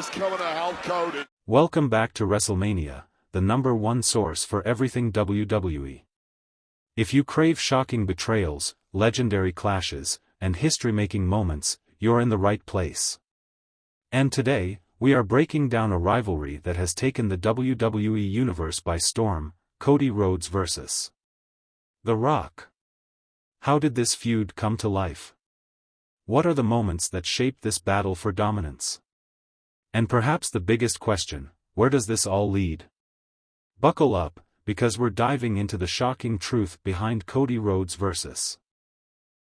He's coming to help Cody. Welcome back to WrestleMania, the #1 source for everything WWE. If you crave shocking betrayals, legendary clashes, and history-making moments, you're in the right place. And today, we are breaking down a rivalry that has taken the WWE Universe by storm, Cody Rhodes vs. The Rock. How did this feud come to life? What are the moments that shaped this battle for dominance? And perhaps the biggest question, where does this all lead? Buckle up, because we're diving into the shocking truth behind Cody Rhodes vs.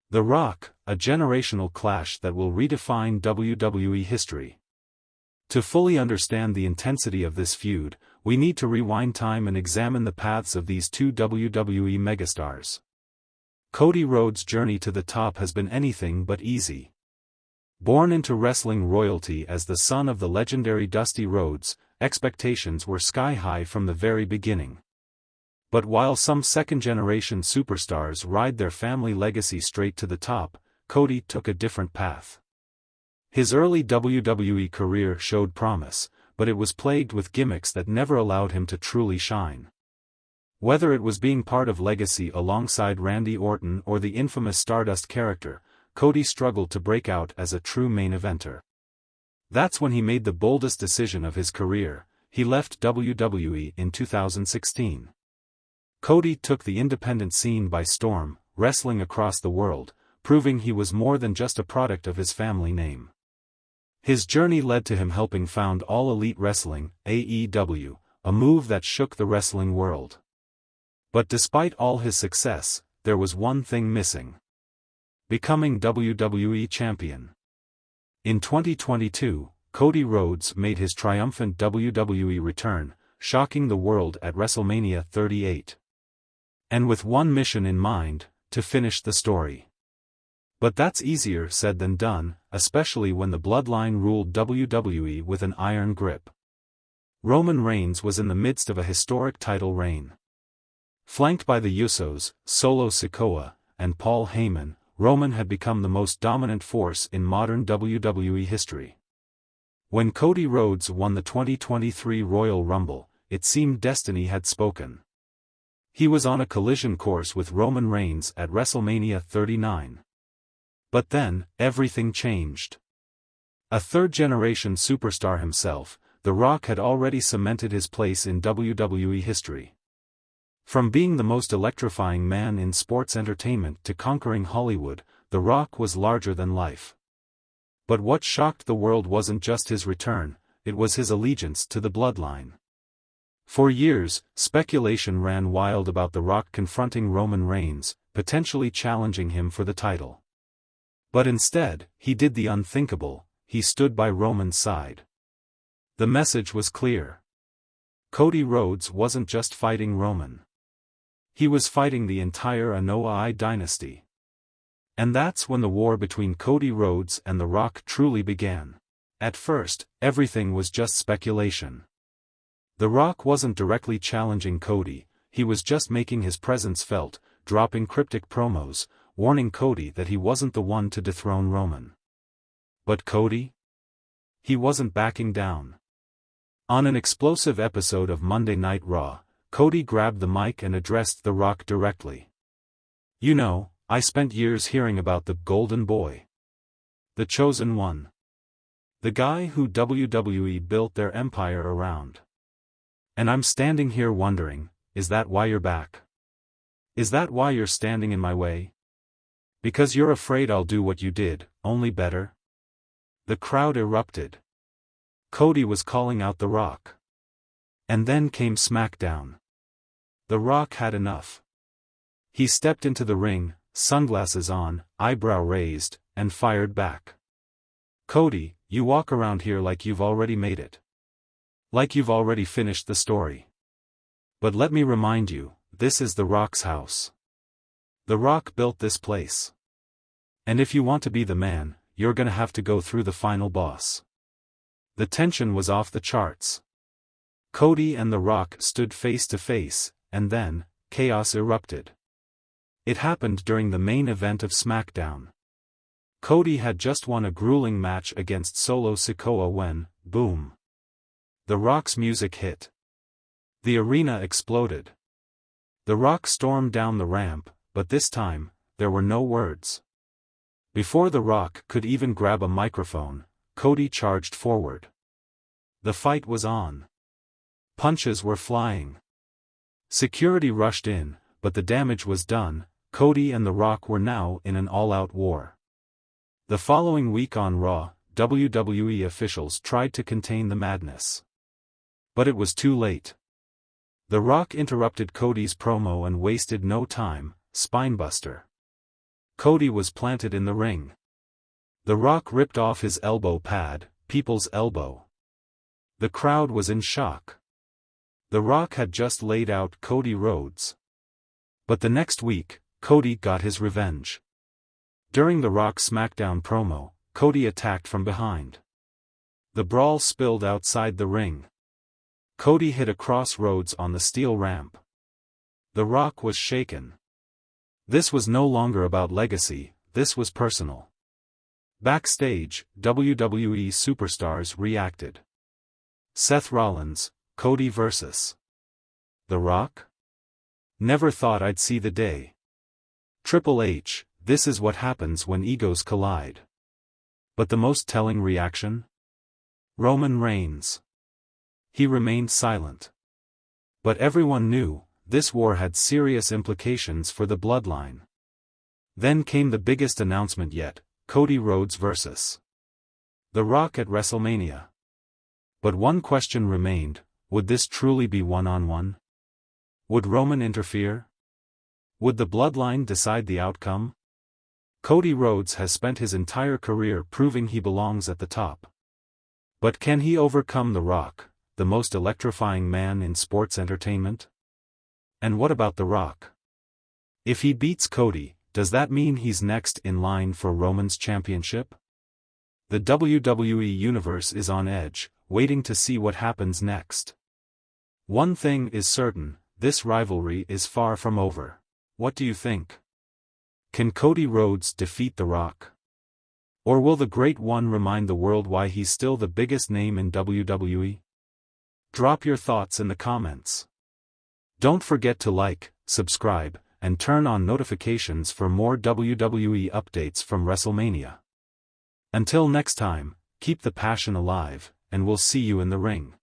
The Rock, a generational clash that will redefine WWE history. To fully understand the intensity of this feud, we need to rewind time and examine the paths of these two WWE megastars. Cody Rhodes' journey to the top has been anything but easy. Born into wrestling royalty as the son of the legendary Dusty Rhodes, expectations were sky-high from the very beginning. But while some second-generation superstars ride their family legacy straight to the top, Cody took a different path. His early WWE career showed promise, but it was plagued with gimmicks that never allowed him to truly shine. Whether it was being part of Legacy alongside Randy Orton or the infamous Stardust character, Cody struggled to break out as a true main eventer. That's when he made the boldest decision of his career. He left WWE in 2016. Cody took the independent scene by storm, wrestling across the world, proving he was more than just a product of his family name. His journey led to him helping found All Elite Wrestling, AEW, a move that shook the wrestling world. But despite all his success, there was one thing missing: becoming WWE Champion. In 2022, Cody Rhodes made his triumphant WWE return, shocking the world at WrestleMania 38. And with one mission in mind, to finish the story. But that's easier said than done, especially when the Bloodline ruled WWE with an iron grip. Roman Reigns was in the midst of a historic title reign. Flanked by the Usos, Solo Sikoa, and Paul Heyman, Roman had become the most dominant force in modern WWE history. When Cody Rhodes won the 2023 Royal Rumble, it seemed destiny had spoken. He was on a collision course with Roman Reigns at WrestleMania 39. But then, everything changed. A third-generation superstar himself, The Rock had already cemented his place in WWE history. From being the most electrifying man in sports entertainment to conquering Hollywood, The Rock was larger than life. But what shocked the world wasn't just his return, it was his allegiance to the Bloodline. For years, speculation ran wild about The Rock confronting Roman Reigns, potentially challenging him for the title. But instead, he did the unthinkable: he stood by Roman's side. The message was clear. Cody Rhodes wasn't just fighting Roman. He was fighting the entire Anoa'i dynasty. And that's when the war between Cody Rhodes and The Rock truly began. At first, everything was just speculation. The Rock wasn't directly challenging Cody, he was just making his presence felt, dropping cryptic promos, warning Cody that he wasn't the one to dethrone Roman. But Cody? He wasn't backing down. On an explosive episode of Monday Night Raw, Cody grabbed the mic and addressed The Rock directly. "You know, I spent years hearing about the Golden Boy. The Chosen One. The guy who WWE built their empire around. And I'm standing here wondering, is that why you're back? Is that why you're standing in my way? Because you're afraid I'll do what you did, only better?" The crowd erupted. Cody was calling out The Rock. And then came SmackDown. The Rock had enough. He stepped into the ring, sunglasses on, eyebrow raised, and fired back. "Cody, you walk around here like you've already made it. Like you've already finished the story. But let me remind you, this is The Rock's house. The Rock built this place. And if you want to be the man, you're gonna have to go through the final boss." The tension was off the charts. Cody and The Rock stood face to face, and then, chaos erupted. It happened during the main event of SmackDown. Cody had just won a grueling match against Solo Sikoa when, boom. The Rock's music hit. The arena exploded. The Rock stormed down the ramp, but this time, there were no words. Before The Rock could even grab a microphone, Cody charged forward. The fight was on. Punches were flying. Security rushed in, but the damage was done. Cody and The Rock were now in an all-out war. The following week on Raw, WWE officials tried to contain the madness. But it was too late. The Rock interrupted Cody's promo and wasted no time. Spinebuster. Cody was planted in the ring. The Rock ripped off his elbow pad, people's elbow. The crowd was in shock. The Rock had just laid out Cody Rhodes. But the next week, Cody got his revenge. During The Rock's SmackDown promo, Cody attacked from behind. The brawl spilled outside the ring. Cody hit across Rhodes on the steel ramp. The Rock was shaken. This was no longer about legacy, this was personal. Backstage, WWE superstars reacted. Seth Rollins, Cody vs. The Rock? Never thought I'd see the day. Triple H, this is what happens when egos collide. But the most telling reaction? Roman Reigns. He remained silent. But everyone knew, this war had serious implications for the bloodline. Then came the biggest announcement yet, Cody Rhodes vs. The Rock at WrestleMania. But one question remained, would this truly be one-on-one? Would Roman interfere? Would the bloodline decide the outcome? Cody Rhodes has spent his entire career proving he belongs at the top. But can he overcome The Rock, the most electrifying man in sports entertainment? And what about The Rock? If he beats Cody, does that mean he's next in line for Roman's championship? The WWE Universe is on edge, waiting to see what happens next. One thing is certain, this rivalry is far from over. What do you think? Can Cody Rhodes defeat The Rock? Or will the Great One remind the world why he's still the biggest name in WWE? Drop your thoughts in the comments. Don't forget to like, subscribe, and turn on notifications for more WWE updates from WrestleMania. Until next time, keep the passion alive, and we'll see you in the ring.